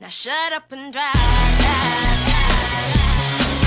Now shut up and drive, drive, drive.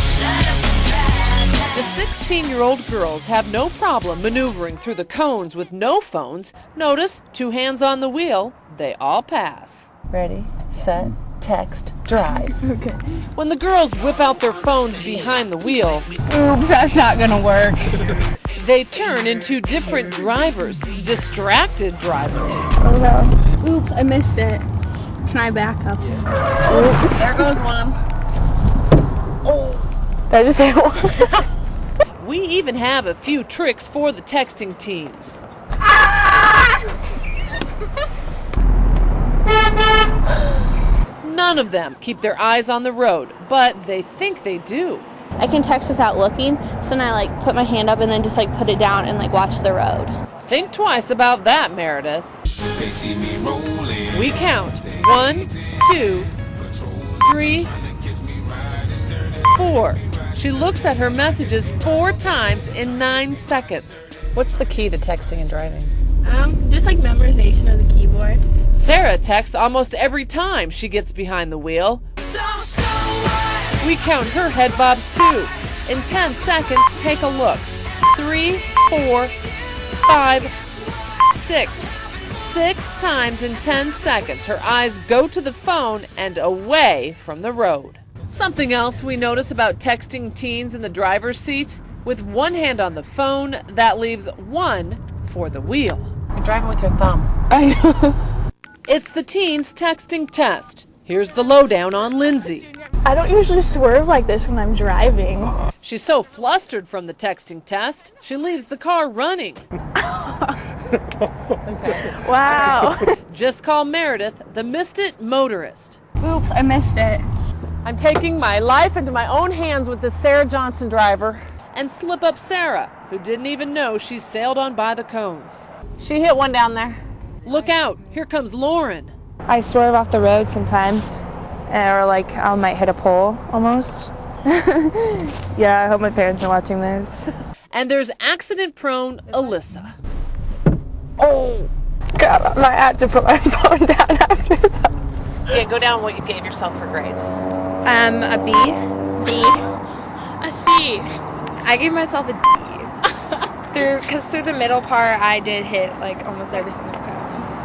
Shut up and drive, drive. The 16-year-old girls have no problem maneuvering through the cones with no phones. Notice, 2 hands on the wheel, they all pass. Ready, set, text, drive. Okay. When the girls whip out their phones behind the wheel, Oops, that's not gonna work. they turn into different drivers, distracted drivers. Oh no. Oops, I missed it. Can I back up? Oops. There goes one. Oh. Did I just say one? We even have a few tricks for the texting teens. None of them keep their eyes on the road, but they think they do. I can text without looking, so then I put my hand up and then just put it down and watch the road. Think twice about that, Meredith. They see me rolling. We count 1, 2, 3, 4. She looks at her messages 4 times in 9 seconds. What's the key to texting and driving? Just memorization of the keyboard. Sarah texts almost every time she gets behind the wheel. We count her head bobs too. In 10 seconds, take a look. 3, 4, 5, 6. 6 times in 10 seconds, her eyes go to the phone and away from the road. Something else we notice about texting teens in the driver's seat? With one hand on the phone, that leaves one for the wheel. You're driving with your thumb. I know. It's the teens texting test. Here's the lowdown on Lindsay. I don't usually swerve like this when I'm driving. She's so flustered from the texting test, she leaves the car running. Wow. Just call Meredith the Missed It motorist. Oops, I missed it. I'm taking my life into my own hands with this Sarah Johnson driver. And slip up Sarah, who didn't even know she sailed on by the cones. She hit one down there. Look out, here comes Lauren. I swerve off the road sometimes, or I might hit a pole almost. Yeah, I hope my parents are watching this. And there's accident-prone Alyssa. Oh, God, I had to put my phone down after that. Yeah, go down what you gave yourself for grades. A B. B. A C. I gave myself a D. Because through the middle part, I did hit almost every single cone.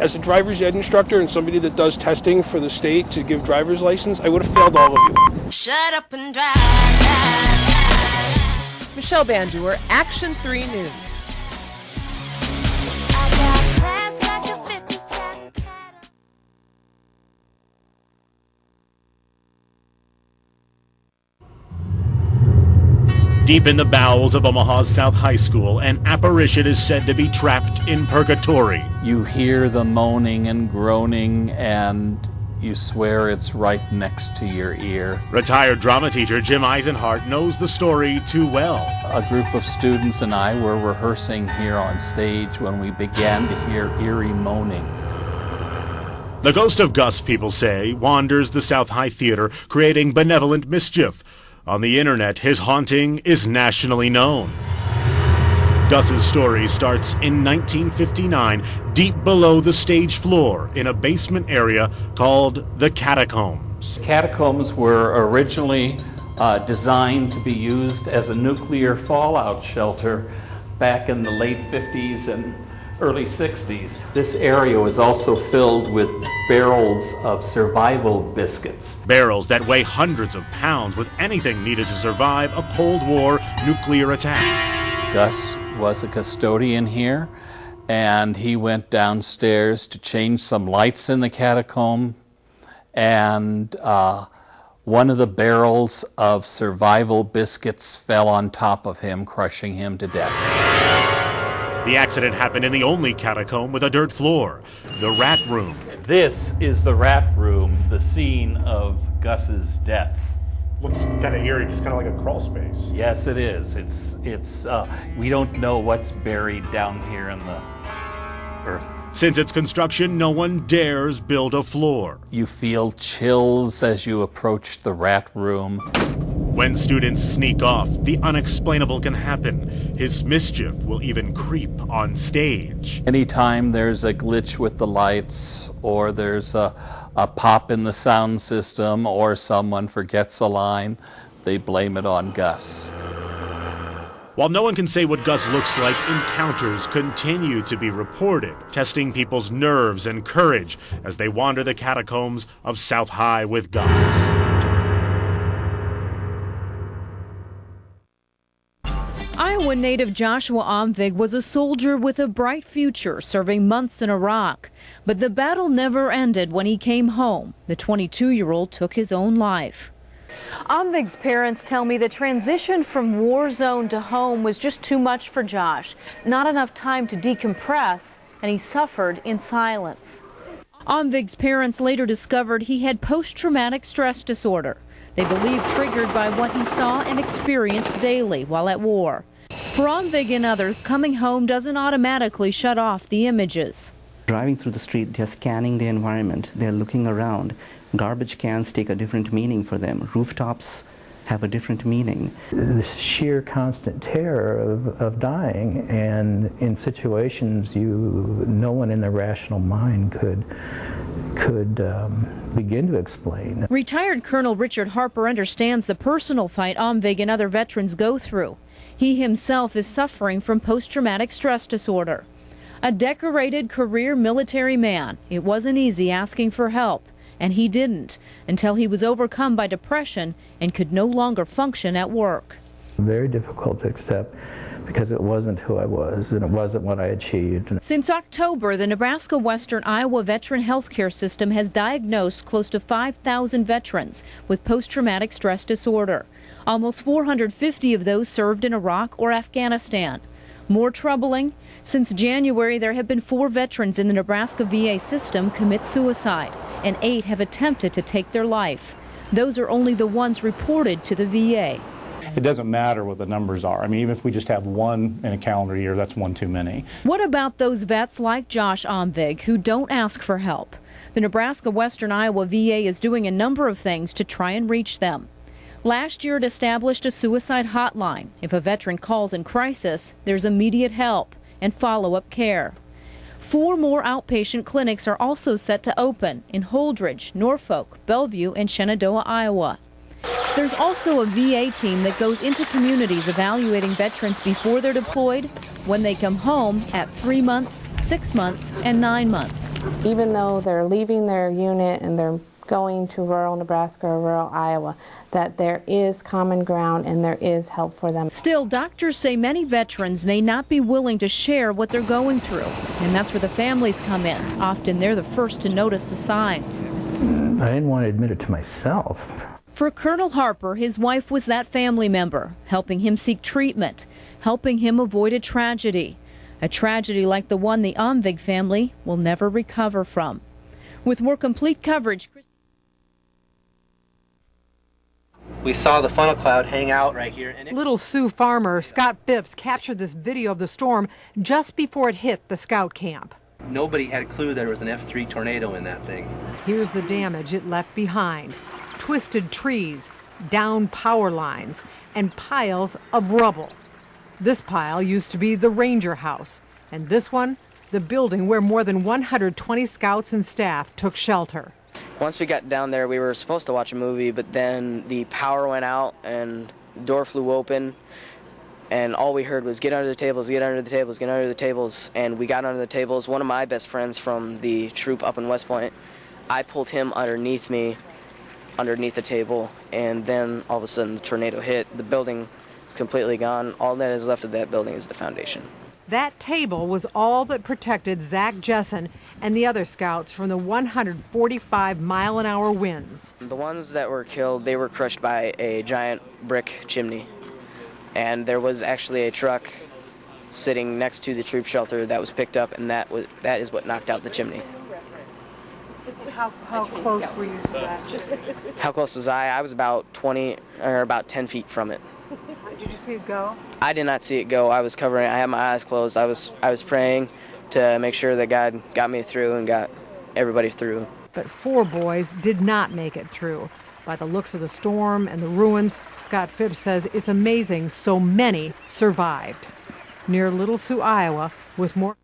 As a driver's ed instructor and somebody that does testing for the state to give driver's license, I would have failed all of you. Shut up and drive, drive, drive, drive. Michelle Banduer, Action 3 News. I got plans like a 57 cattle. Deep in the bowels of Omaha's South High School, an apparition is said to be trapped in purgatory. You hear the moaning and groaning, and you swear it's right next to your ear. Retired drama teacher Jim Eisenhart knows the story too well. A group of students and I were rehearsing here on stage when we began to hear eerie moaning. The ghost of Gus, people say, wanders the South High Theater, creating benevolent mischief. On the internet, his haunting is nationally known. Gus's story starts in 1959, deep below the stage floor in a basement area called the Catacombs. Catacombs were originally designed to be used as a nuclear fallout shelter back in the late 50s and early 60s. This area was also filled with barrels of survival biscuits. Barrels that weigh hundreds of pounds with anything needed to survive a Cold War nuclear attack. Gus was a custodian here, and he went downstairs to change some lights in the catacomb, and one of the barrels of survival biscuits fell on top of him, crushing him to death. The accident happened in the only catacomb with a dirt floor, the Rat Room. This is the Rat Room, the scene of Gus's death. Looks kind of eerie, just kind of like a crawl space. Yes, it is. It's we don't know what's buried down here in the earth. Since its construction, no one dares build a floor. You feel chills as you approach the Rat Room. When students sneak off, the unexplainable can happen. His mischief will even creep on stage. Anytime there's a glitch with the lights, or there's a pop in the sound system, or someone forgets a line, they blame it on Gus. While no one can say what Gus looks like, encounters continue to be reported, testing people's nerves and courage as they wander the catacombs of South High with Gus. Iowa native Joshua Omvig was a soldier with a bright future, serving months in Iraq. But the battle never ended when he came home. The 22-year-old took his own life. Omvig's parents tell me the transition from war zone to home was just too much for Josh. Not enough time to decompress, and he suffered in silence. Omvig's parents later discovered he had post-traumatic stress disorder. They believe triggered by what he saw and experienced daily while at war. For Omvig and others, coming home doesn't automatically shut off the images. Driving through the street, they're scanning the environment, they're looking around. Garbage cans take a different meaning for them. Rooftops have a different meaning. This sheer constant terror of dying, and in situations no one in their rational mind could begin to explain. Retired Colonel Richard Harper understands the personal fight Omvig and other veterans go through. He himself is suffering from post-traumatic stress disorder. A decorated career military man, it wasn't easy asking for help. And he didn't until he was overcome by depression and could no longer function at work. Very difficult to accept because it wasn't who I was and it wasn't what I achieved. Since October, the Nebraska Western Iowa Veteran Health Care System has diagnosed close to 5,000 veterans with post-traumatic stress disorder. Almost 450 of those served in Iraq or Afghanistan. More troubling, since January there have been 4 veterans in the Nebraska VA system commit suicide, and 8 have attempted to take their life. Those are only the ones reported to the VA. It doesn't matter what the numbers are. I mean, even if we just have one in a calendar year, that's one too many. What about those vets like Josh Omvig who don't ask for help? The Nebraska Western Iowa VA is doing a number of things to try and reach them. Last year it established a suicide hotline. If a veteran calls in crisis, there's immediate help and follow-up care. 4 more outpatient clinics are also set to open in Holdridge, Norfolk, Bellevue, and Shenandoah, Iowa. There's also a VA team that goes into communities evaluating veterans before they're deployed, when they come home at 3 months, 6 months, and 9 months. Even though they're leaving their unit and they're going to rural Nebraska or rural Iowa, that there is common ground and there is help for them. Still, doctors say many veterans may not be willing to share what they're going through, and that's where the families come in. Often they're the first to notice the signs. I didn't want to admit it to myself. For Colonel Harper, his wife was that family member, helping him seek treatment, helping him avoid a tragedy like the one the Omvig family will never recover from. With more complete coverage, we saw the funnel cloud hang out right here. Little Sioux farmer Scott Phipps captured this video of the storm just before it hit the scout camp. Nobody had a clue there was an F3 tornado in that thing. Here's the damage it left behind. Twisted trees, down power lines, and piles of rubble. This pile used to be the Ranger House, and this one, the building where more than 120 scouts and staff took shelter. Once we got down there, we were supposed to watch a movie, but then the power went out and the door flew open, and all we heard was get under the tables, get under the tables, get under the tables, and we got under the tables. One of my best friends from the troop up in West Point, I pulled him underneath me, underneath the table, and then all of a sudden the tornado hit. The building is completely gone. All that is left of that building is the foundation. That table was all that protected Zach Jessen and the other scouts from the 145-mile-an-hour winds. The ones that were killed, they were crushed by a giant brick chimney. And there was actually a truck sitting next to the troop shelter that was picked up, and that is what knocked out the chimney. How close were you to that? How close was I? I was about 10 feet from it. Did you see it go? I did not see it go. I was covering it. I had my eyes closed. I was praying to make sure that God got me through and got everybody through. But 4 boys did not make it through. By the looks of the storm and the ruins, Scott Phipps says it's amazing so many survived. Near Little Sioux, Iowa, with more